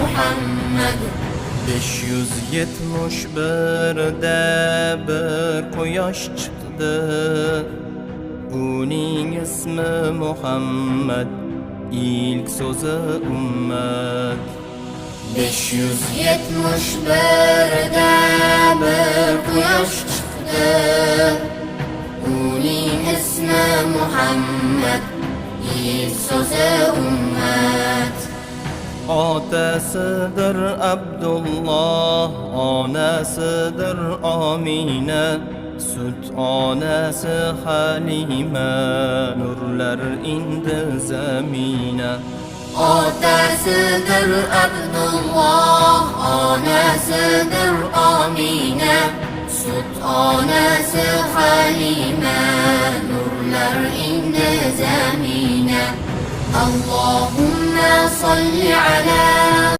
Muhammad. 571'de bir quyosh chiqdi, uning ismi Muhammad, ilk so'zi ummat. 571'de bir quyosh chiqdi, uning ismi Muhammad, ilk so'zi ummat. Otasidir Abdulloh, onasidir Amina, sut onasi Halima, nurlar indi zamina. Otasidir Abdulloh, onasidir Amina, sut onasi Halima, nurlar indi zamina. Allahumma salli ala